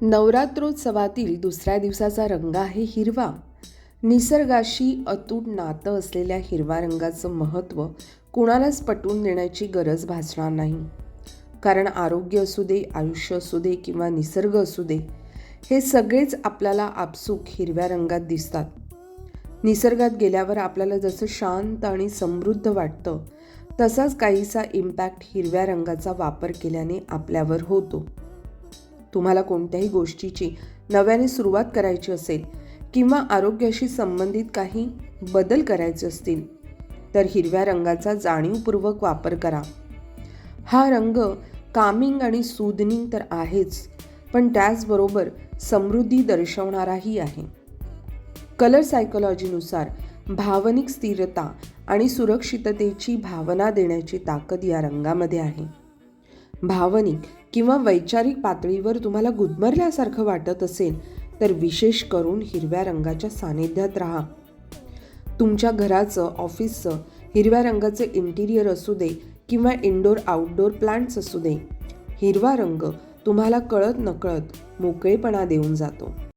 नवरात्रोत्सवातील दुसऱ्या दिवसाचा रंग आहे हिरवा. निसर्गाशी अतूट नातं असलेल्या हिरव्या रंगाचं महत्त्व कुणालाच पटवून देण्याची गरज भासणार नाही. कारण आरोग्य असू दे, आयुष्य असू दे किंवा निसर्ग असू दे, हे सगळेच आपल्याला आपसूक हिरव्या रंगात दिसतात. निसर्गात गेल्यावर आपल्याला जसं शांत आणि समृद्ध वाटतं, तसाच काहीसा इम्पॅक्ट हिरव्या रंगाचा वापर केल्याने आपल्यावर होतो. तुम्हाला कोणत्याही गोष्टीची नव्याने सुरुवात करायची असेल किंवा आरोग्याशी संबंधित काही बदल करायचे असतील तर हिरव्या रंगाचा जाणीवपूर्वक वापर करा. हा रंग कामिंग आणि सूदनिंग तर आहेच, पण त्याचबरोबर समृद्धी दर्शवणाराही आहे. कलर सायकोलॉजीनुसार भावनिक स्थिरता आणि सुरक्षिततेची भावना देण्याची ताकद या रंगामध्ये आहे. भावनिक किंवा वैचारिक पातळीवर तुम्हाला गुदमरल्यासारखं वाटत असेल तर विशेष करून हिरव्या रंगाच्या सानिध्यात राहा. तुमच्या घराचं, ऑफिसचं हिरव्या रंगाचे इंटिरियर असू दे किंवा इनडोर आउटडोर प्लांट्स असू दे, हिरवा रंग तुम्हाला कळत नकळत मोकळेपणा देऊन जातो.